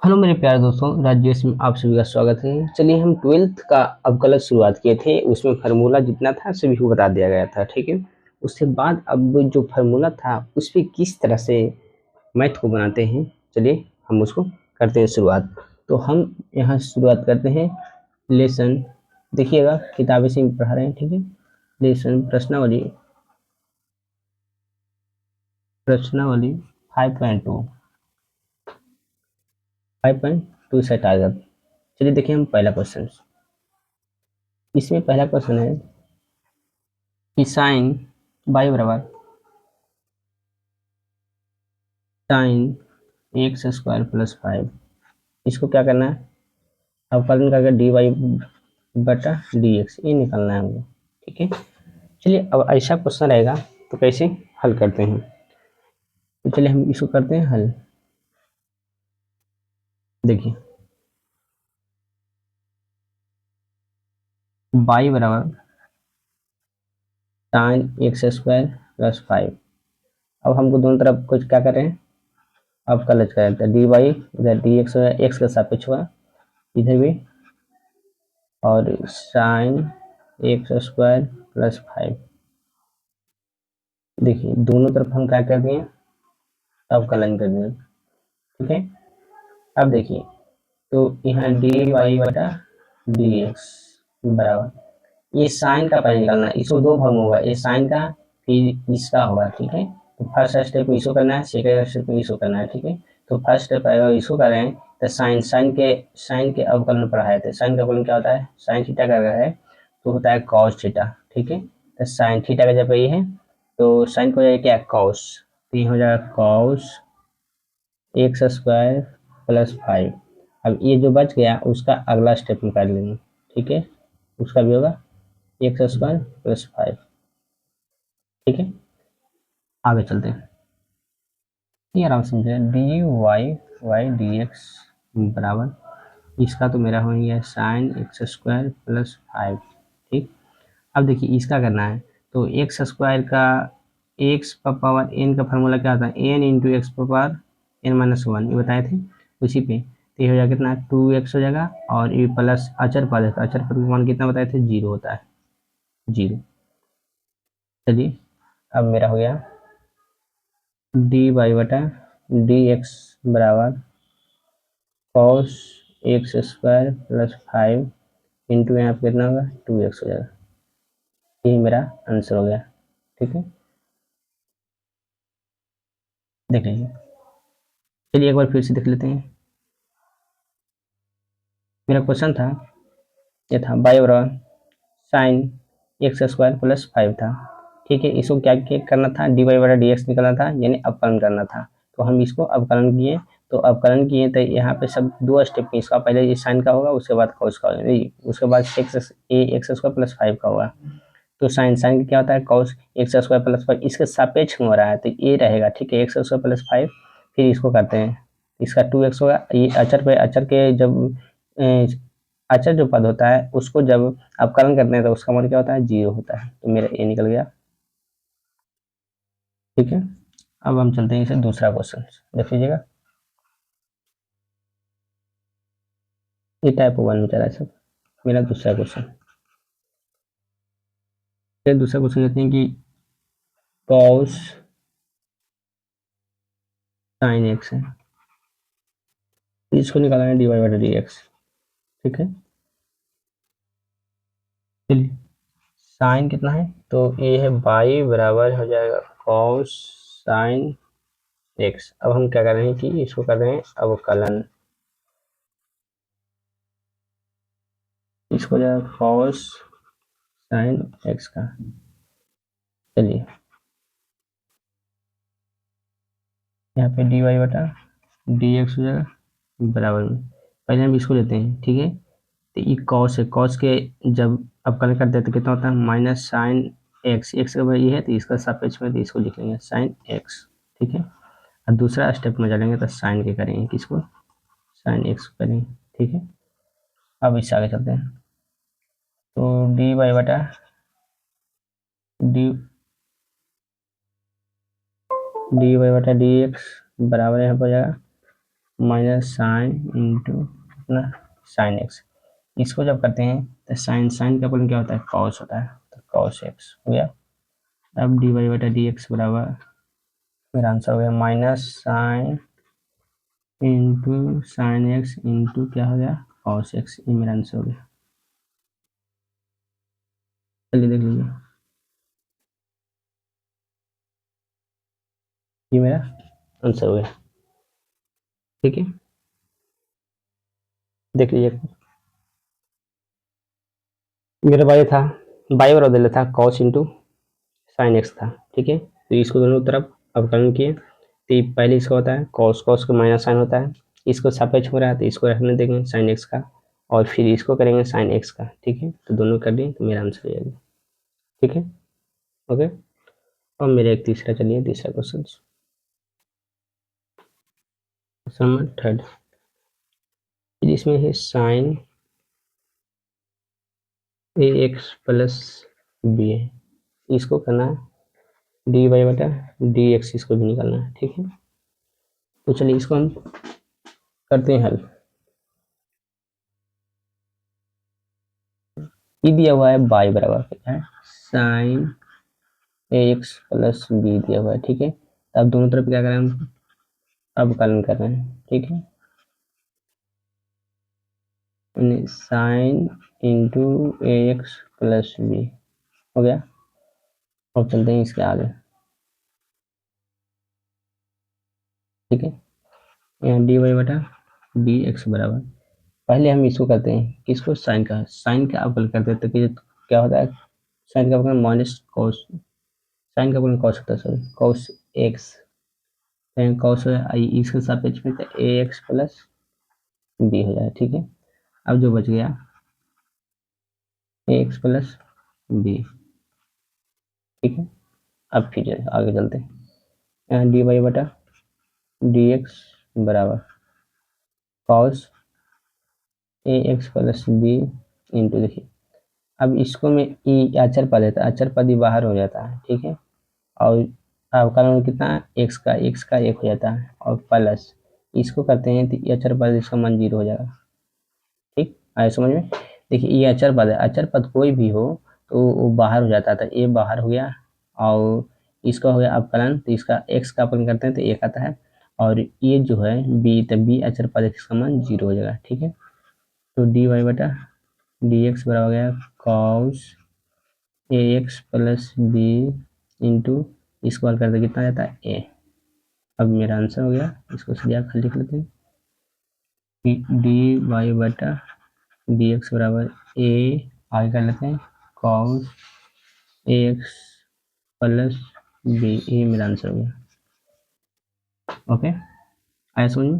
Hello मेरे प्यारे दोस्तों, राजेश में आप सभी का स्वागत है। चलिए, हम ट्वेल्थ का अब गलत शुरुआत किए थे। उसमें फार्मूला जितना था सभी को बता दिया गया था, ठीक है। उसके बाद अब जो फार्मूला था उस पे किस तरह से मैथ को बनाते हैं, चलिए हम उसको करते हैं शुरुआत। तो हम यहाँ शुरुआत करते हैं लेसन। देखिएगा, किताबें से ही पढ़ा रहे हैं, ठीक है। लेसन प्रश्नावली, प्रश्नावली 5.2, 5.2 से टारगेट। चलिए देखिए, हम पहला क्वेश्चन, इसमें पहला क्वेश्चन है कि साइन बाई बराबर साइन एक्स स्क्वायर प्लस 5, इसको क्या करना है, अवकलन करके डी वाई बटा डी एक्स ये निकालना है हमको, ठीक है। चलिए, अब ऐसा क्वेश्चन रहेगा तो कैसे हल करते हैं, तो चलिए हम इसको करते हैं हल। देखिए, बाई बराबर साइन एक्स स्क्वायर प्लस 5। अब हमको दोनों तरफ कुछ क्या कर रहे हैं, अवकलन कर रहे हैं। डी वाई इधर डी एक्स के सापेक्ष हुआ, इधर भी, और साइन एक्स स्क्वायर प्लस 5। देखिए, दोनों तरफ हम क्या कर दिए, अवकलन कर दिए, ठीक है। अब देखिए, तो यहाँ डी वाई बटा डी एक्स बराबर, ये साइन का पहले निकालना है, इसको दो भाग में होगा, ये साइन का फिर इसका होगा, ठीक है। तो फर्स्ट स्टेप में इसको करना है, सेकेंड स्टेप में इसको करना है, ठीक है। तो फर्स्ट स्टेप अगर इसको कर रहे हैं तो साइन के अवकलन पढ़ाए थे। साइन का अवकलन क्या होता है, साइन थीटा का अगर है तो होता है कॉस थीटा, ठीक है। तो साइन थीटा का जब ये है तो साइन को हो जाएगा क्या, कॉस, तो ये हो जाएगा कॉस एक्स स्क्वायर प्लस 5। अब ये जो बच गया उसका अगला स्टेप निकाल लेंगे, ठीक है। उसका भी होगा एक्स स्क्वायर प्लस 5, ठीक है। आगे चलते हैं, ये आराम समझे, d y y d x बराबर, इसका तो मेरा हो गया साइन एक्स स्क्वायर प्लस 5, ठीक। अब देखिए, इसका करना है तो एक्स स्क्वायर का एक्स पावर एन का फॉर्मूला क्या होता है, n into x power n minus 1, ये बताए थे उसी पे। तो ये हो जाएगा कितना, 2x हो जाएगा, और ये प्लस अचर पद है, तो अचर पद का मान कितना बताए थे, 0 होता है, 0। चलिए, अब मेरा हो गया डी वाई बटा डी एक्स बराबर cos x square plus 5 into यहाँ पे कितना होगा, 2x हो जाएगा। यही मेरा आंसर हो गया, ठीक है। देख लीजिए, चलिए एक बार फिर से देख लेते हैं। मेरा क्वेश्चन था, ये था बाई बराबर साइन एक्स स्क्वायर प्लस 5 था, ठीक है। इसको क्या क्या करना था, डी वाई बटा डी एक्स निकालना था, यानी अवकलन करना था। तो हम इसको अवकलन किए, तो अवकलन किए तो यहाँ पे सब दो स्टेप में, इसका पहले ये साइन का होगा, उसके बाद कॉस का होगा, उसके बाद एक्स स्क्वायर प्लस 5 का होगा। तो साइन साइन क्या होता है, कॉस एक्स स्क्वायर प्लस 5, इसके सापेक्ष में हो रहा है तो ये रहेगा, ठीक है, एक्स स्क्वायर प्लस 5। फिर इसको करते हैं, इसका 2x होगा, ये अचर पे, अचर के जब अचर जो पद होता है उसको जब अवकलन करते हैं तो उसका मान क्या होता है, 0 होता है। तो मेरा ये निकल गया, ठीक है। अब हम चलते हैं इसे दूसरा क्वेश्चन, देख लीजिएगा, ये टाइप 1 में चला है सब। मेरा दूसरा क्वेश्चन, फिर दूसरा क्वेश्चन कहते हैं कि कॉस साइन एक्स है, इसको निकालना है d y by d x, ठीक है। चलिए, साइन कितना है, तो ये है बाई बराबर हो जाएगा कॉस साइन एक्स। अब हम क्या कर रहे हैं कि इसको कर रहे हैं अवकलन, इसको हो जाएगा कॉस साइन एक्स का। चलिए, यहाँ पे डी वाई बटा डी एक्स हो जाएगा बराबर में, पहले हम इसको लेते हैं, ठीक है। तो ये कॉस है, कॉस के जब अवकलन करते हैं तो कितना होता है, माइनस साइन एक्स, एक्स का ये है तो इसका सापेक्ष में, तो इसको लिख लेंगे साइन एक्स, ठीक है। और दूसरा स्टेप में चलेंगे तो साइन के करेंगे, किसको, साइन एक्स करेंगे, ठीक है। अब इससे आगे चलते हैं, तो डी वाई बटा डी डी वाई बटा डी एक्स बराबर यहाँ पर हो जाएगा माइनस साइन इंटू अपना साइन एक्स। इसको जब करते हैं तो साइन साइन का अपन क्या होता है, कॉस होता है, तो कॉस एक्स हो गया। अब डी वाई बटा डी एक्स बराबर, मेरा आंसर हो गया minus sine into sine x into क्या हो गया, कॉस एक्स। ये मेरा आंसर हो गया। चलिए देख लीजिए, ये मेरा आंसर हो गया। ठीक है, देख लीजिए, मेरा बाई था, बाई और बदल था कॉस इंटू साइन एक्स था। ठीक है, तो इसको दोनों तरफ अवकलन किए, तो ये पहले इसका होता है कॉस, कॉस का माइनस साइन होता है, इसको सापेक्ष हो रहा है तो इसको रखने देंगे साइन एक्स का, और फिर इसको करेंगे साइन एक्स का। ठीक है, तो दोनों कर दिए तो मेरा आंसर हो जाएगा। ठीक है, ओके। और मेरा एक तीसरा, चलिए तीसरा क्वेश्चन, क्वेश्चन नंबर थर्ड, इसमें है साइन ए एक्स प्लस बी है, इसको करना है डी वाई बटा डी एक्स, इसको भी निकालना है। ठीक है, तो चलिए इसको हम करते हैं हल। ये दिया हुआ है बाई बराबर क्या है, साइन ए एक्स प्लस बी दिया हुआ है। ठीक है, तो अब दोनों तरफ क्या करें हम, अवकलन कर रहे हैं। ठीक है, साइन इंटू ए एक्स प्लस बी हो गया। अब चलते हैं इसके आगे। ठीक है, यहाँ डी वाई बटा डी एक्स बराबर, पहले हम इसको करते हैं, किसको, साइन का, साइन का अवकलन करते हैं, तो क्या होता है, साइन का अवकलन माइनस कॉस, साइन का अवकलन कॉस होता है, सॉरी कॉस एक्स, कॉस इसके सापेक्ष में ए एक्स प्लस बी हो जाए। ठीक है, अब जो बच गया ए एक्स प्लस बी। ठीक है, अब फिर आगे चलते हैं, यहाँ डी वाई बटा डी एक्स बराबर cos A x plus B into, देखिए अब इसको में ई अचर पद है, अचर पद ही बाहर हो जाता है। ठीक है, और अवकलन कितना, एक्स का एक हो जाता है, और प्लस इसको करते हैं तो ये अचर पद, इसका मान 0 हो जाएगा। ठीक, आए समझ में। देखिए ये अचर पद है, अचर पद कोई भी हो तो वो बाहर हो जाता था, ये बाहर हो गया, और इसका हो गया अवकलन, तो इसका एक्स का अवकलन करते हैं तो एक आता है, और ये जो है बी, तो बी अचर पद इसका मान 0 हो जाएगा। ठीक है, तो डी वाई बटा डी एक्स बराबर हो गया cos A x plus B into, इसको हल करते कितना जाता है ए। अब मेरा आंसर हो गया, इसको सीधा खाली लिख लेते हैं, डी वाई बटा डी एक्स बराबर ए, आगे कर लेते हैं cos A x plus B, ये मेरा आंसर हो गया। ओके, आया समझ में,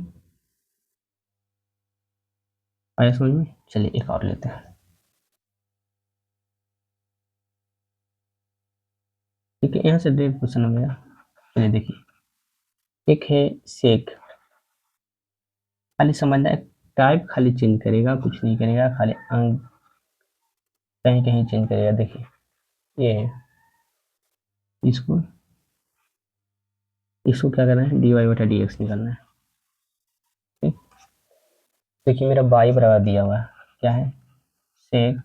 आया समझ में। चलिए एक और लेते हैं। ठीक है, यहाँ से डेढ़ क्वेश्चन हो गया। चलिए देखिए, एक है सेक, खाली समझना है, टाइप खाली चेंज करेगा, कुछ नहीं करेगा, खाली अंक कहीं कहीं चेंज करेगा। देखिए ये है, इसको इसको क्या करना है, डी वाई बटा डी एक्स निकालना है। ठीक, देखिए मेरा बाई बराबर दिया हुआ है, क्या है, सेक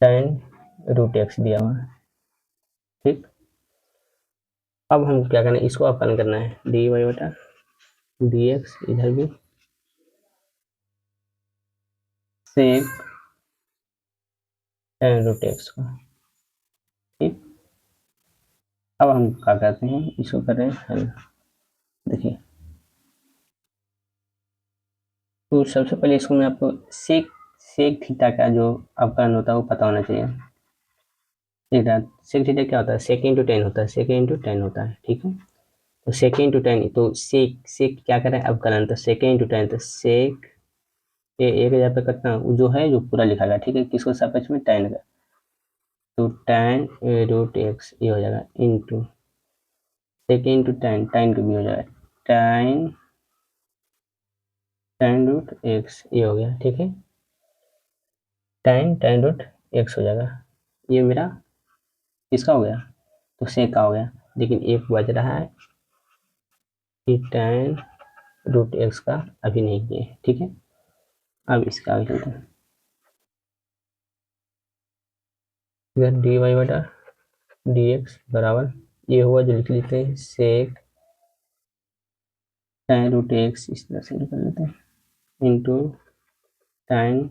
टेन रूट एक्स दिया हुआ है। ठीक, अब हम क्या करना है, इसको अवकलन करना है, डी वाई बटा डी एक्स, इधर भी सेक टेन रूट एक्स का। ठीक, अब हम क्या करते हैं, इसको कर रहे हैं हल। देखिए, तो सबसे पहले इसको मैं आपको सेक सेक थीटा का जो अवकलन होता है वो पता होना चाहिए। थीटा, सेक थीटा क्या होता है, सेक इंटू टेन होता है, सेक इंटू टेन होता है। ठीक है, तो सेक इंटू टेन, तो सेक सेक क्या करें अवकलन, तो सेक इंटू टेन, तो सेक ये एक हजार पे कितना जो है, जो पूरा लिखा गया। ठीक है, किसको सापेक्ष में, टेन का, तो टेन रूट एक्स ये हो जाएगा into sec into tan, tan का भी हो जाएगा टेन टेन रूट एक्स ये हो गया। ठीक है, टेन टेन रूट एक्स हो जाएगा, ये मेरा किसका हो गया, तो सेक का हो गया। लेकिन एक बज रहा है कि टेन रूट एक्स का अभी नहीं किए, ठीक है। अब इसका आगे चलते हैं। इधर डी वाई बटा डी एक्स बराबर ये हुआ जो लिख लेते हैं सेक tan रूट एक्स, इस तरह से निकल लेते हैं, into tan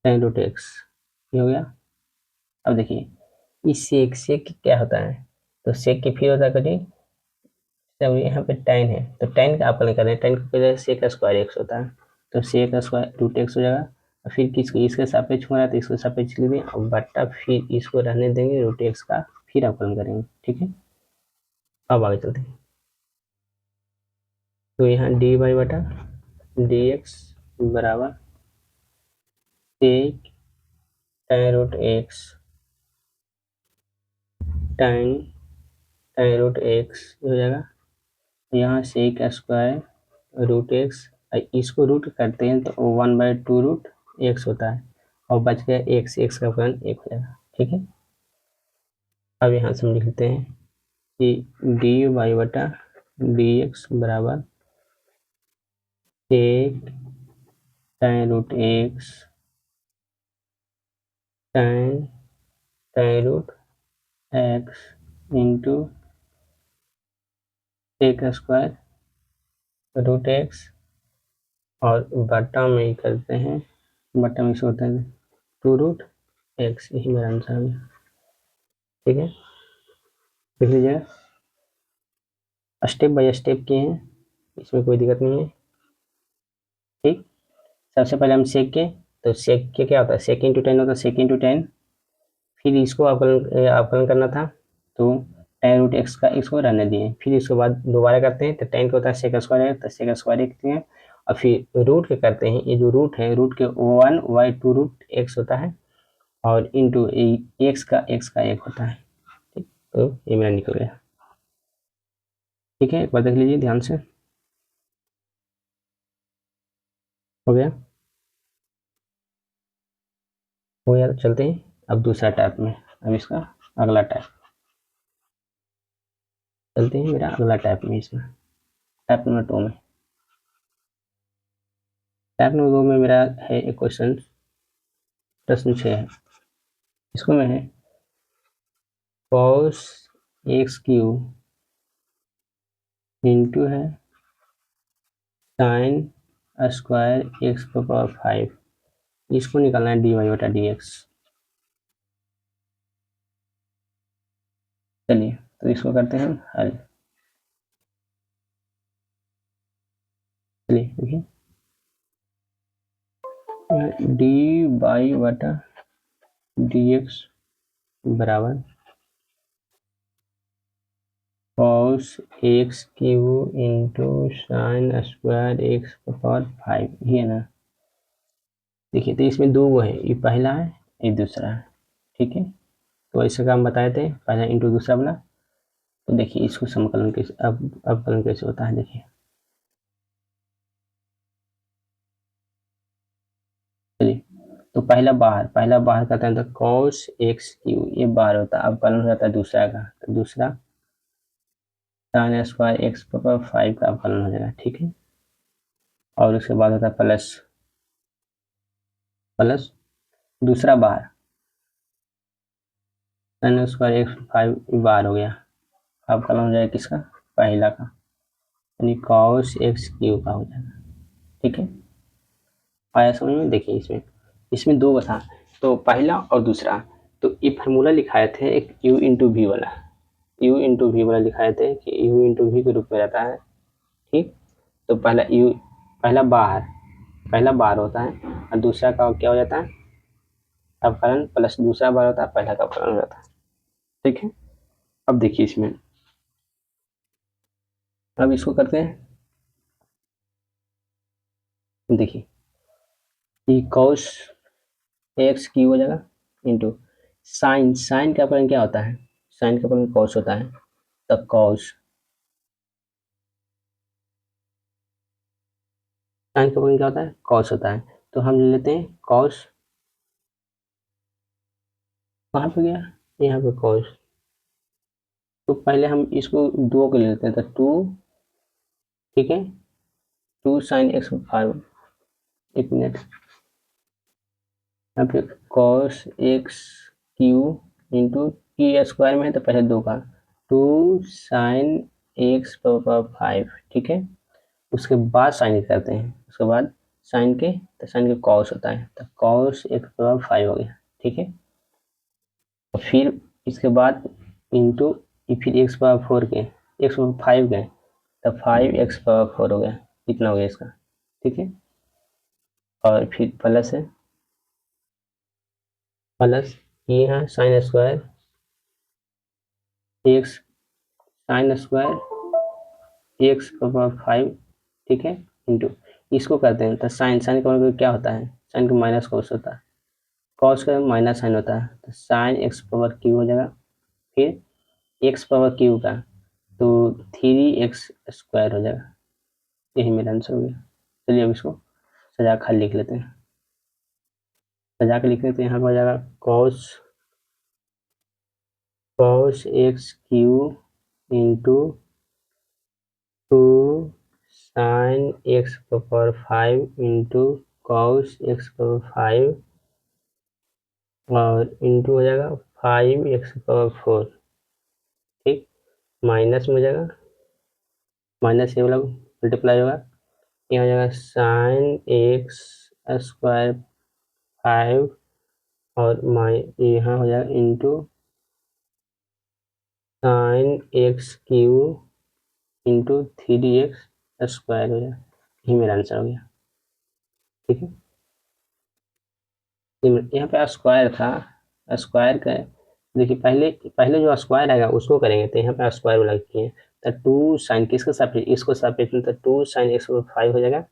tan root x, ये हो गया। अब देखिए इस सेक क्या होता है, तो सेक की फिर होता है कभी जब यहाँ पे tan है तो tan का अवकलन करें, tan का पहले सेक का स्क्वायर एक्स होता है, तो सेक का स्क्वायर रूट एक्स हो जाएगा, और फिर किसको इसके सापेक्ष हो रहा है तो इसको सापेक्ष लिख देंगे और बट्टा फिर इसको रहने देंगे रूट एक्स का, फिर अवकलन करेंगे, ठीक है। अब आगे चलते हैं। तो यहाँ डी वाई बटा डी एक्स बराबर sec tan root x tan tan root x हो जाएगा, यहाँ सेक स्क्वायर रूट एक्स, इसको रूट करते हैं तो 1/2 रूट एक्स होता है, और बच गया एक्स, एक्स का फलन एक हो जाएगा, ठीक है। अब यहाँ से हम लिखते हैं कि डी वाई बटा डी एक्स बराबर sec tan root x tan tan root x into sec square root x, और बटा में ही करते हैं, बटा में से होता है 2 रूट एक्स, यही मेरा आंसर है, ठीक है। देख लीजिएगा स्टेप बाय स्टेप किए हैं, इसमें कोई दिक्कत नहीं है, ठीक। सबसे पहले हम सेक के, तो सेक के क्या होता है, सेक इंटू टेन होता है, सेक इंटू टेन, फिर इसको अवकलन करना था, तो tan रूट एक्स का एक्स को रहने दिए, फिर इसके बाद दोबारा करते हैं तो tan का होता है सेक स्क्वायर है, तो सेक स्क्वायर लिखते हैं, और फिर रूट के करते हैं, ये जो रूट है रूट के 1/2 रूट एक्स होता है, और इंटू एक्स का एक होता है, ठीक। तो ये मेरा निकल गया, ठीक है। एक बार देख लीजिए ध्यान से, हो गया, हो गया, तो चलते हैं अब दूसरा टाइप में। अब इसका अगला टाइप चलते हैं, मेरा अगला टाइप में, इसमें टाइप नंबर 2 में, टाइप नंबर 2 में मेरा है एक क्वेश्चन, प्रश्न 6 है, इसको में है cos एक्स क्यू इंटू है साइन स्क्वायर एक्स पावर 5, इसको निकालना है डी वाई बटा डी एक्स। चलिए तो इसको करते हैं हल, चलिए देखिए डी वाई बटा डी एक्स बराबर cos x Q into sine square x power 5, ये है ना। देखिए तो इसमें दो वो है, ये पहला है ये दूसरा है, ठीक है। तो ऐसे का हम बताए थे, पहला इंटू दूसरा बना, तो देखिए इसको समाकलन कैसे, अब अवकलन कैसे होता है, देखिए चलिए। तो पहला बाहर करते हैं तो cos एक्स क्यू, ये बाहर होता है, अवकलन हो जाता है दूसरा का, तो दूसरा साइन स्क्वायर एक्स पावर 5 का अवकलन हो जाएगा, ठीक है। और उसके बाद होता है प्लस प्लस दूसरा बाहर साइन स्क्वायर एक्स 5 बाहर हो गया, अवकलन हो जाएगा किसका, पहला का, यानी cos एक्स क्यू का हो जाएगा, ठीक है। आया समझ में, देखिए इसमें इसमें दो था, तो पहला और दूसरा, तो ये फार्मूला लिखाए थे एक u इंटू वी वाला, u इंटू वी वाला लिखाए थे कि u इंटू वी के रूप में रहता है, ठीक। तो पहला बार होता है, और दूसरा का क्या हो जाता है अवकलन, प्लस दूसरा बार होता है, पहला का अवकलन हो जाता है, ठीक है। अब देखिए इसमें, अब इसको करते हैं, देखिए ये cos एक्स क्यू हो जाएगा इंटू साइन का अवकलन क्या होता है, साइन का अवकलन cos होता है, तब cos साइन का अवकलन क्या होता है, cos होता है, तो हम ले लेते हैं cos, कहाँ पे गया, यहाँ पे cos, तो पहले हम इसको दो को ले लेते हैं, तो 2 ठीक है, 2 sin x फाइव, एक मिनट, यहाँ पे cos x क्यू इंटू की स्क्वायर में है तो पहले 2 का 2 sin x पावर 5, ठीक है, उसके बाद साइन करते हैं, उसके बाद साइन के तो साइन के कॉस होता है तो कॉस x पावर 5 हो गया, ठीक है, और फिर इसके बाद इंटू फिर x पावर 4 के x पावर 5 गए तो 5x पावर 4 हो गया, इतना हो गया इसका, ठीक है, और फिर प्लस है, प्लस ये है sine square x, sine square x power 5, ठीक है, इंटू इसको करते हैं तो साइन, साइन का मतलब क्या होता है, साइन का माइनस कॉस होता है, कॉस का माइनस साइन होता है तो साइन एक्स पावर क्यू हो जाएगा, फिर एक्स पावर क्यू का तो 3x स्क्वायर हो जाएगा, यही मेरा आंसर हो गया। चलिए अब इसको सजा खाली लिख लेते हैं, सजा के लिख लेते हैं, यहाँ पर हो जाएगा cos x Q into 2 sine x power 5 into cos x power 5 और इंटू हो जाएगा 5x पावर 4, ठीक, माइनस में हो जाएगा, माइनस ये वाला मल्टीप्लाई होगा, यहाँ हो जाएगा साइन एक्स स्क्वायर 5 और यहाँ हो जाएगा into sine x Q into 3x square हो जाएगा, यही मेरा आंसर हो गया, ठीक है, यहाँ पे स्क्वायर था, स्क्वायर का देखिए पहले पहले जो स्क्वायर आएगा उसको करेंगे तो यहाँ पे स्क्वायर वाला किए तो 2 साइन किसके सापेक्ष, इसको सापेक्ष में तो 2 साइन एक्स पावर 5 हो जाएगा,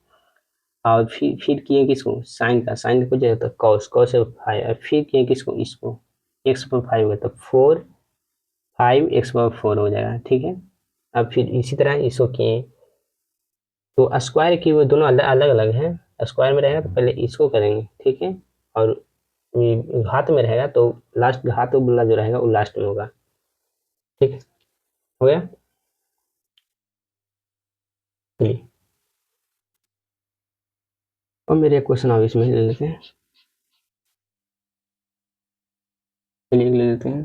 और फिर किए किसको, साइन का, साइन को जाएगा तो कॉस, कॉस 5 और फिर किए किसको, इसको एक्स पावर 5 होगा तो 4 5x पावर 4 हो जाएगा, ठीक है, अब फिर इसी तरह इसको किए तो स्क्वायर की वो दोनों अलग अलग हैं, स्क्वायर में रहेगा तो पहले इसको करेंगे, ठीक है, और हाथ में रहेगा तो लास्ट हाथ वाला जो रहेगा वो लास्ट में होगा, ठीक है, हो गया, चलिए और मेरे एक क्वेश्चन और इसमें ले लेते हैं, चलिए ले लेते हैं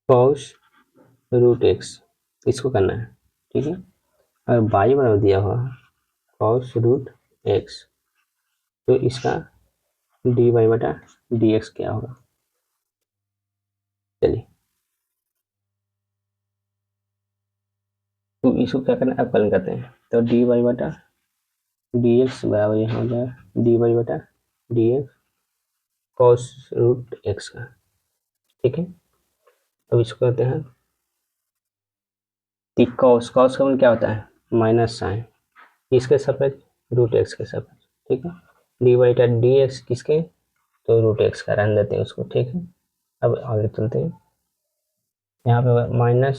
कॉस रूट एक्स, इसको करना है, ठीक है, और बाई बराबर दिया हुआ कॉस रूट एक्स तो इसका डी वाई बटा डी एक्स क्या होगा, चलिए तो इसको क्या करना है, अवकलन करते हैं तो डी वाई बटा डी एक्स बराबर यहाँ हो जाएगा डी वाई बटा d x cos root x का, ठीक है, अब इसको करते हैं कॉस, कॉस का मतलब क्या होता है माइनस साइन, इसके सापेक्ष रूट एक्स के सापेक्ष, ठीक है, डी वाई बटा डी एक्स किसके तो रूट एक्स का रहने देते हैं उसको, ठीक है, अब आगे चलते हैं, यहाँ पे माइनस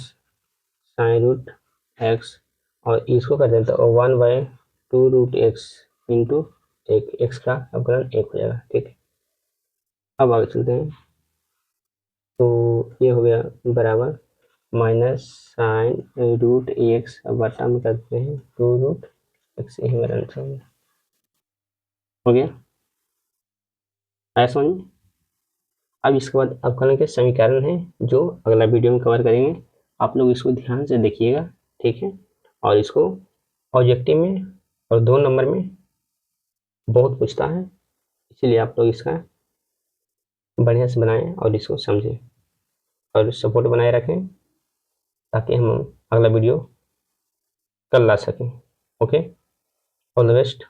साइन रूट एक्स और इसको कर देते हैं 1/2 रूट एक्स इंटू एक, एक्स का अवकलन 1 हो जाएगा, ठीक है, अब आगे चलते हैं तो ये हो गया बराबर माइनस साइन रूट एक्स बटा में करते हैं 2 रूट एक्स, यही मेरा आंसर हो गया, आया समझ में। अब इसके बाद अवकलन के समीकरण हैं जो अगला वीडियो में कवर करेंगे, आप लोग इसको ध्यान से देखिएगा, ठीक है, और इसको ऑब्जेक्टिव में और 2 नंबर में बहुत पूछता है, इसलिए आप लोग इसका बढ़िया से बनाएं और इसको समझें और सपोर्ट बनाए रखें ताकि हम अगला वीडियो कल ला सकें, ओके, ऑल द बेस्ट।